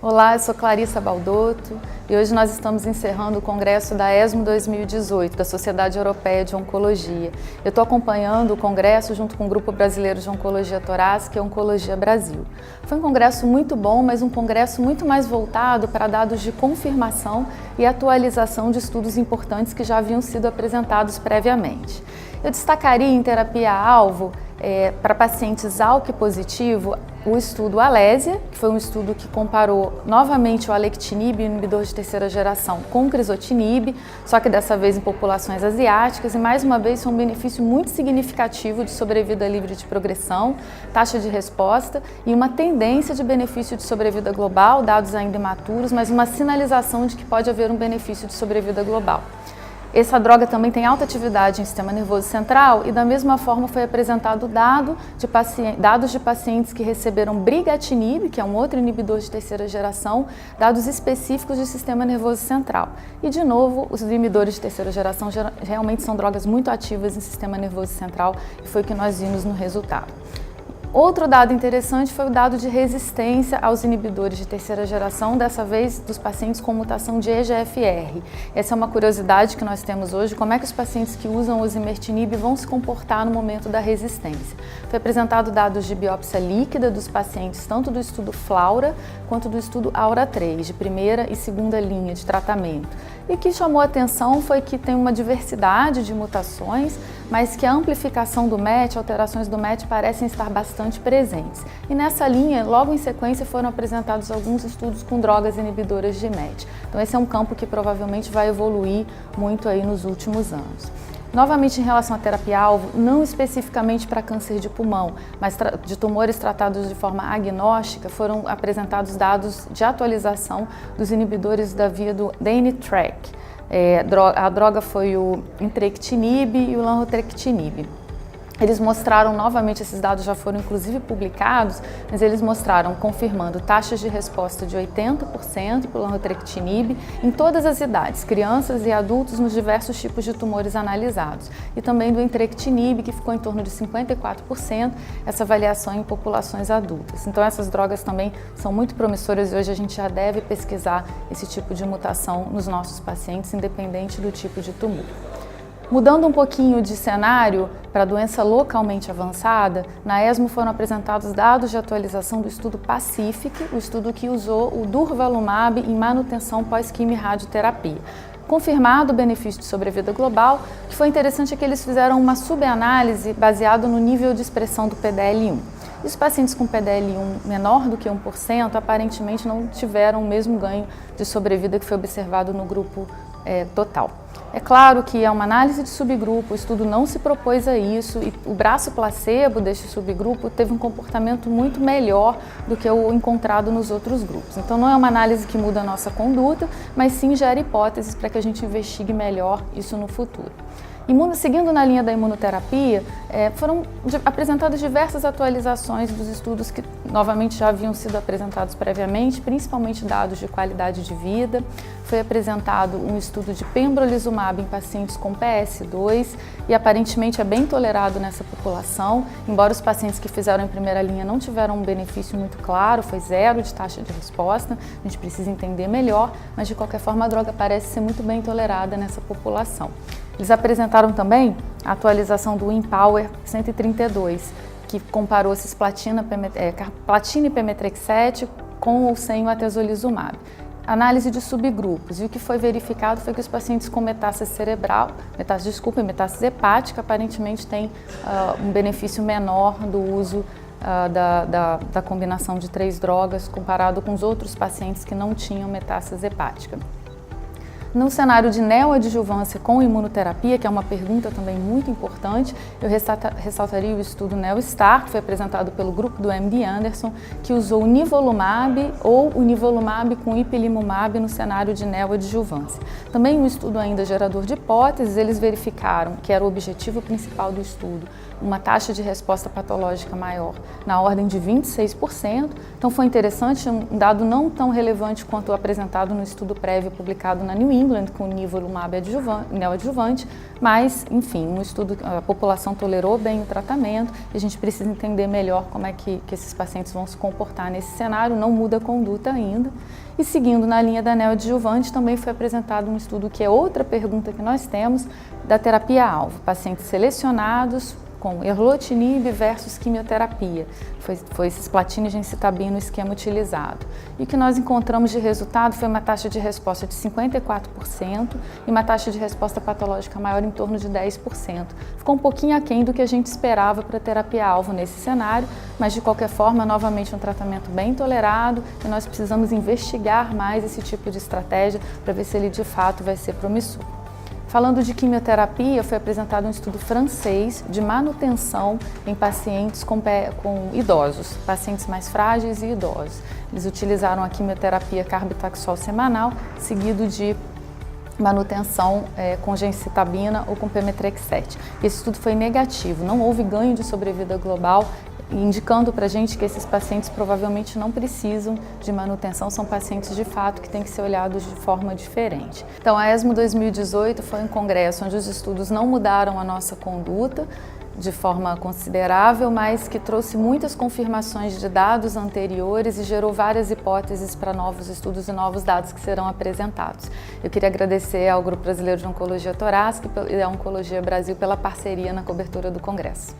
Olá, eu sou Clarissa Baldotto e hoje nós estamos encerrando o congresso da ESMO 2018, da Sociedade Europeia de Oncologia. Eu estou acompanhando o congresso junto com o Grupo Brasileiro de Oncologia Torácica e Oncologia Brasil. Foi um congresso muito bom, mas um congresso muito mais voltado para dados de confirmação e atualização de estudos importantes que já haviam sido apresentados previamente. Eu destacaria em terapia-alvo, para pacientes ALK positivo, o estudo Alésia, que foi um estudo que comparou novamente o alectinib, inibidor de terceira geração, com o crizotinib, só que dessa vez em populações asiáticas, e mais uma vez foi um benefício muito significativo de sobrevida livre de progressão, taxa de resposta e uma tendência de benefício de sobrevida global, dados ainda imaturos, mas uma sinalização de que pode haver um benefício de sobrevida global. Essa droga também tem alta atividade em sistema nervoso central e da mesma forma foi apresentado dados de pacientes que receberam brigatinib, que é um outro inibidor de terceira geração, dados específicos de sistema nervoso central. E de novo, os inibidores de terceira geração realmente são drogas muito ativas em sistema nervoso central e foi o que nós vimos no resultado. Outro dado interessante foi o dado de resistência aos inibidores de terceira geração, dessa vez dos pacientes com mutação de EGFR. Essa é uma curiosidade que nós temos hoje, como é que os pacientes que usam osimertinib vão se comportar no momento da resistência. Foi apresentado dados de biópsia líquida dos pacientes, tanto do estudo FLAURA quanto do estudo AURA3, de primeira e segunda linha de tratamento. E o que chamou a atenção foi que tem uma diversidade de mutações, mas que a amplificação do MET, alterações do MET parecem estar bastante presentes. E nessa linha, logo em sequência, foram apresentados alguns estudos com drogas inibidoras de MET. Então esse é um campo que provavelmente vai evoluir muito aí nos últimos anos. Novamente, em relação à terapia-alvo, não especificamente para câncer de pulmão, mas de tumores tratados de forma agnóstica, foram apresentados dados de atualização dos inibidores da via do DNTRK. A droga foi o entrectinib e o lanrotrectinib. Eles mostraram, novamente, esses dados já foram inclusive publicados, mas eles mostraram, confirmando taxas de resposta de 80% para o lanrotrectinib em todas as idades, crianças e adultos nos diversos tipos de tumores analisados. E também do entrectinib, que ficou em torno de 54%, essa avaliação em populações adultas. Então essas drogas também são muito promissoras e hoje a gente já deve pesquisar esse tipo de mutação nos nossos pacientes, independente do tipo de tumor. Mudando um pouquinho de cenário para a doença localmente avançada, na ESMO foram apresentados dados de atualização do estudo PACIFIC, o estudo que usou o durvalumab em manutenção pós-quimio-radioterapia. Confirmado o benefício de sobrevida global, o que foi interessante é que eles fizeram uma subanálise baseada no nível de expressão do PDL1. E os pacientes com PDL1 menor do que 1% aparentemente não tiveram o mesmo ganho de sobrevida que foi observado no grupo total. É claro que é uma análise de subgrupo, o estudo não se propôs a isso e o braço placebo deste subgrupo teve um comportamento muito melhor do que o encontrado nos outros grupos. Então não é uma análise que muda a nossa conduta, mas sim gera hipóteses para que a gente investigue melhor isso no futuro. Seguindo na linha da imunoterapia, foram apresentadas diversas atualizações dos estudos que novamente já haviam sido apresentados previamente, principalmente dados de qualidade de vida. Foi apresentado um estudo de pembrolizumab em pacientes com PS2 e aparentemente é bem tolerado nessa população, embora os pacientes que fizeram em primeira linha não tiveram um benefício muito claro, foi 0 de taxa de resposta, a gente precisa entender melhor, mas de qualquer forma a droga parece ser muito bem tolerada nessa população. Eles apresentaram também a atualização do IMpower 132, que comparou cisplatina e pemetrexed com ou sem o atezolizumab. Análise de subgrupos, e o que foi verificado foi que os pacientes com metástase cerebral, metástase hepática, aparentemente têm um benefício menor do uso da combinação de 3 drogas comparado com os outros pacientes que não tinham metástase hepática. No cenário de neoadjuvância com imunoterapia, que é uma pergunta também muito importante, eu ressaltaria o estudo NeoSTAR, que foi apresentado pelo grupo do MD Anderson, que usou o nivolumab ou o nivolumab com ipilimumab no cenário de neoadjuvância. Também um estudo ainda gerador de hipóteses, eles verificaram que era o objetivo principal do estudo, uma taxa de resposta patológica maior, na ordem de 26%. Então foi interessante, um dado não tão relevante quanto o apresentado no estudo prévio publicado na New England com o nivolumab neoadjuvante, mas, enfim, um estudo, a população tolerou bem o tratamento e a gente precisa entender melhor como é que esses pacientes vão se comportar nesse cenário, não muda a conduta ainda. E seguindo na linha da neoadjuvante, também foi apresentado um estudo que é outra pergunta que nós temos, da terapia-alvo, pacientes selecionados com erlotinib versus quimioterapia. Foi cisplatina e gencitabina no esquema utilizado. E o que nós encontramos de resultado foi uma taxa de resposta de 54% e uma taxa de resposta patológica maior em torno de 10%. Ficou um pouquinho aquém do que a gente esperava para a terapia-alvo nesse cenário, mas de qualquer forma, novamente um tratamento bem tolerado e nós precisamos investigar mais esse tipo de estratégia para ver se ele de fato vai ser promissor. Falando de quimioterapia, foi apresentado um estudo francês de manutenção em pacientes com idosos, pacientes mais frágeis e idosos. Eles utilizaram a quimioterapia carbotaxol semanal, seguido de manutenção com gencitabina ou com pemetrexed. Esse estudo foi negativo, não houve ganho de sobrevida global, indicando para a gente que esses pacientes provavelmente não precisam de manutenção, são pacientes de fato que têm que ser olhados de forma diferente. Então a ESMO 2018 foi um congresso onde os estudos não mudaram a nossa conduta de forma considerável, mas que trouxe muitas confirmações de dados anteriores e gerou várias hipóteses para novos estudos e novos dados que serão apresentados. Eu queria agradecer ao Grupo Brasileiro de Oncologia Torácica e à Oncologia Brasil pela parceria na cobertura do congresso.